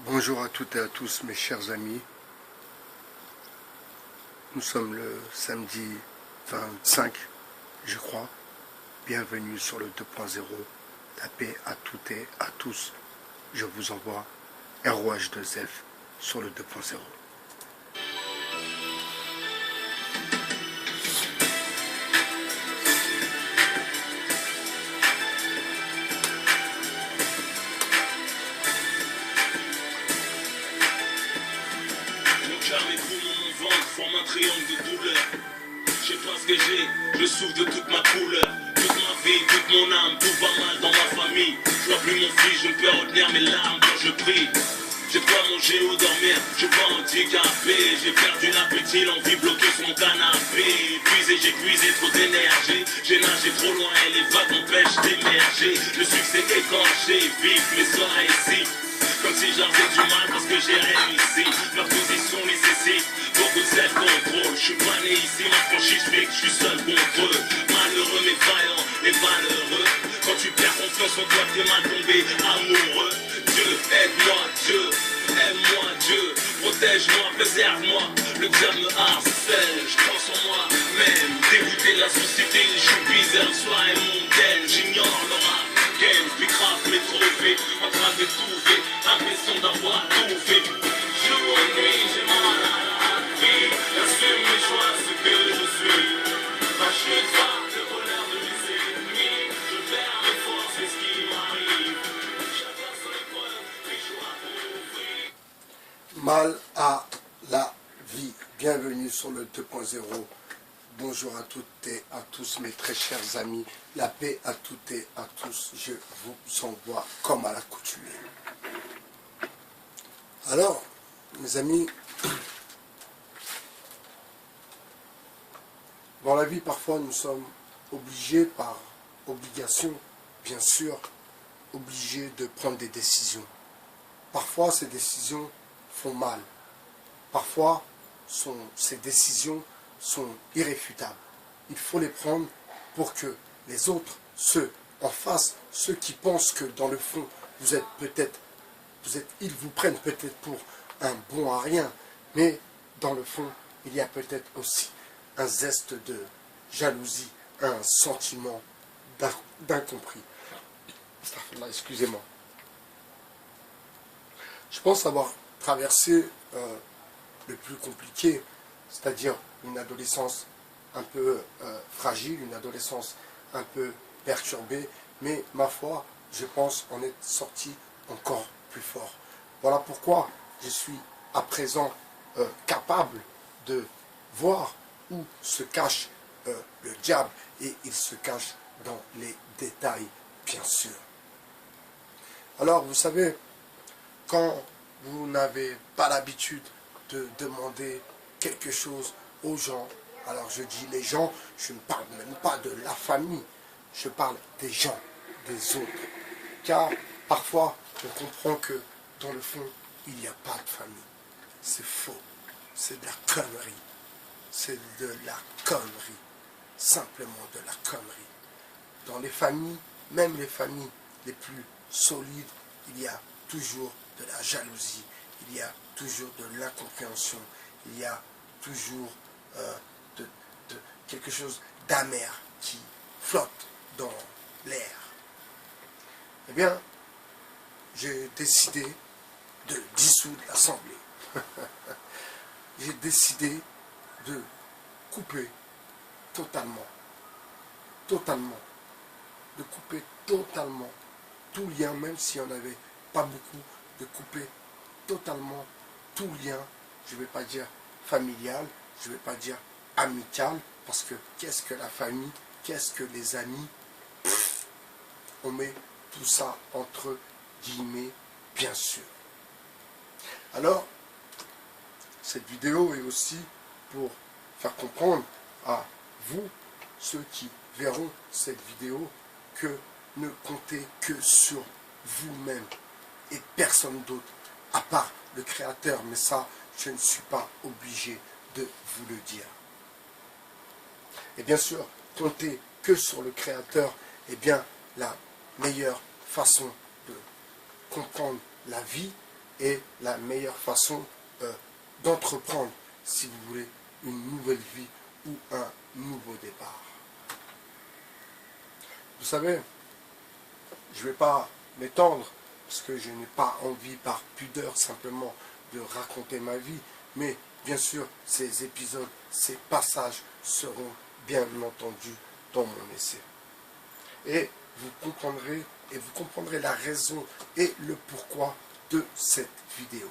Bonjour à toutes et à tous mes chers amis. Nous sommes le samedi 25, je crois. Bienvenue sur le 2.0. La paix à toutes et à tous. Je vous envoie ROH2F sur le 2.0. Forme un triangle de douleur. Je sais pas ce que j'ai, je souffre de toute ma couleur. Toute ma vie, toute mon âme, tout va mal dans ma famille. Je vois plus mon fils, je ne peux retenir mes larmes quand je prie. J'ai pas mangé ou dormir, je suis pas handicapé. J'ai perdu l'appétit, l'envie bloquée sur mon canapé. J'ai puisé trop d'énergie. J'ai nagé trop loin et les vagues m'empêchent d'émerger. Le succès écorché, vive mes soirées ici. Comme si j'avais du mal parce que j'ai réussi. Ma position nécessite beaucoup de self-control. Je suis pas né ici, ma franchise fait que je suis seul contre eux. Malheureux mais vaillant et valeureux. Quand tu perds confiance en toi, t'es mal tombé amoureux. Dieu, aide-moi, Dieu, aime-moi, Dieu. Protège-moi, préserve-moi. Le diable me harcèle, je pense en moi-même. Dégoûté de la société, je suis bizarre, soi et mondaine. J'ignore le rap game, puis grave mes trophées. En train de tout fait, l'impression d'avoir tout fait. Jour et nuit, j'ai mal à la vie. J'assume mes choix, ce que je suis. Ma chute va, le bonheur de mes ennemis. Je perds mes forces, c'est ce qui m'arrive. Chacun son épreuve, mes choix ouvrir. Mal à la vie. Bienvenue sur le 2.0. Bonjour à toutes et à tous mes très chers amis. La paix à toutes et à tous. Je vous envoie comme à l'accoutumée. Alors, mes amis, dans la vie, parfois, nous sommes obligés, par obligation, bien sûr, obligés de prendre des décisions. Parfois, ces décisions font mal. Parfois, ces décisions sont irréfutables. Il faut les prendre pour que les autres, ceux en face, ceux qui pensent que dans le fond, ils vous prennent peut-être pour un bon à rien, mais dans le fond, il y a peut-être aussi un zeste de jalousie, un sentiment d'incompris. Excusez-moi. Je pense avoir traversé le plus compliqué, c'est-à-dire une adolescence un peu fragile, une adolescence un peu perturbée, mais ma foi, je pense en être sorti encore plus fort. Voilà pourquoi je suis à présent capable de voir où se cache le diable, et il se cache dans les détails, bien sûr. Alors, vous savez, quand vous n'avez pas l'habitude de demander quelque chose aux gens, alors je dis les gens, je ne parle même pas de la famille, je parle des gens, des autres. Car parfois, on comprend que dans le fond, il n'y a pas de famille. C'est faux, c'est de la connerie. C'est de la connerie, simplement de la connerie. Dans les familles, même les familles les plus solides, il y a toujours de la jalousie, il y a toujours de l'incompréhension, il y a toujours quelque chose d'amer qui flotte dans l'air. Eh bien, j'ai décidé de dissoudre l'Assemblée. J'ai décidé de couper totalement, de couper totalement tout lien, même s'il n'y en avait pas beaucoup, de couper totalement tout lien, je ne vais pas dire familial, je ne vais pas dire amical, parce que qu'est-ce que la famille, qu'est-ce que les amis? On met tout ça entre guillemets, bien sûr. Alors, cette vidéo est aussi pour faire comprendre à vous, ceux qui verront cette vidéo, que ne comptez que sur vous-même et personne d'autre, à part le Créateur. Mais ça, je ne suis pas obligé de vous le dire. Et bien sûr, comptez que sur le Créateur, eh bien, la meilleure façon de comprendre la vie, est la meilleure façon d'entreprendre, si vous voulez, une nouvelle vie ou un nouveau départ. Vous savez, je ne vais pas m'étendre, parce que je n'ai pas envie par pudeur simplement de raconter ma vie, mais bien sûr, ces épisodes, ces passages seront bien entendu dans mon essai. Et vous comprendrez la raison et le pourquoi de cette vidéo.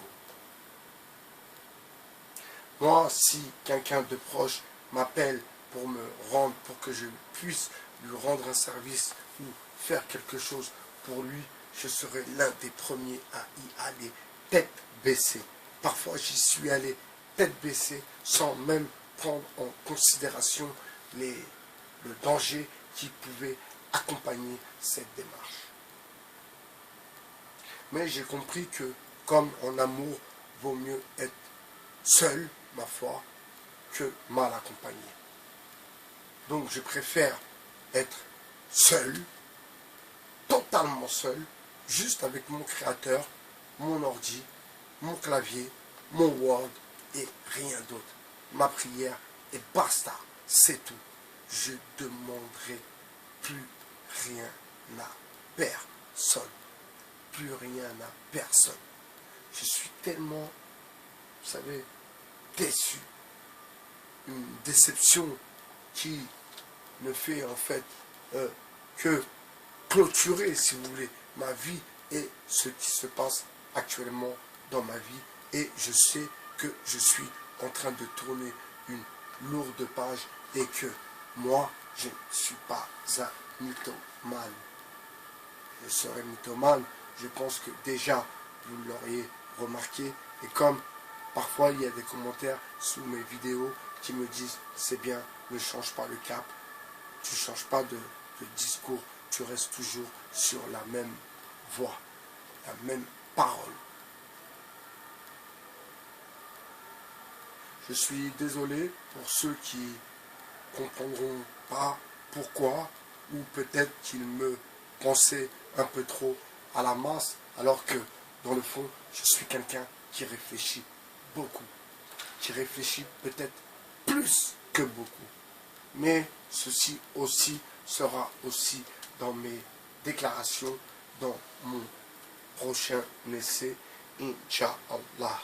Moi, si quelqu'un de proche m'appelle pour que je puisse lui rendre un service ou faire quelque chose pour lui, je serai l'un des premiers à y aller tête baissée. Parfois, j'y suis allé tête baissée sans même prendre en considération le danger qui pouvait accompagner cette démarche. Mais j'ai compris que, comme en amour, vaut mieux être seul, ma foi, que mal accompagné. Donc je préfère être seul, totalement seul, juste avec mon créateur, mon ordi, mon clavier, mon Word et rien d'autre. Ma prière et basta, c'est tout. Je demanderai plus rien à personne. Plus rien à personne. Je suis tellement, vous savez, déçu. Une déception qui ne fait en fait que clôturer, si vous voulez, ma vie et ce qui se passe actuellement dans ma vie. Et je sais que je suis en train de tourner une lourde page et que moi, je ne suis pas un mythomane. Je serais mythomane, je pense que déjà, vous l'auriez remarqué. Et comme parfois, il y a des commentaires sous mes vidéos qui me disent « c'est bien, ne change pas le cap, tu ne changes pas de discours, tu restes toujours sur la même voix, la même parole ». Je suis désolé pour ceux qui ne comprendront pas pourquoi, ou peut-être qu'ils me pensaient un peu trop à la masse, alors que dans le fond, je suis quelqu'un qui réfléchit beaucoup, qui réfléchit peut-être plus que beaucoup. Mais ceci aussi sera aussi dans mes déclarations, dans mon prochain essai, Inch'Allah.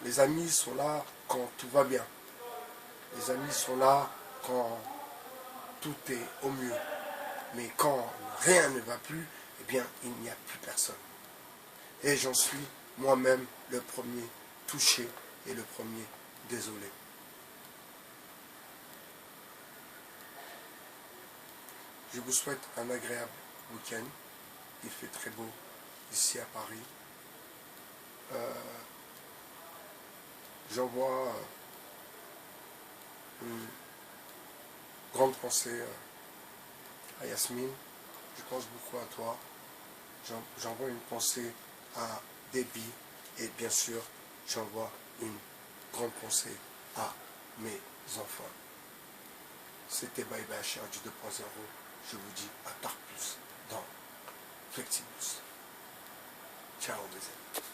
Les amis sont là quand tout va bien. Les amis sont là quand tout est au mieux. Mais quand rien ne va plus, eh bien, il n'y a plus personne. Et j'en suis moi-même le premier touché et le premier désolé. Je vous souhaite un agréable week-end. Il fait très beau ici à Paris. J'envoie une grande pensée à Yasmine. Je pense beaucoup à toi. J'envoie une pensée à Déby. Et bien sûr, j'envoie une grande pensée à mes enfants. C'était Bye Bye du 2.0. Je vous dis à tard plus dans Flexibus. Ciao les amis.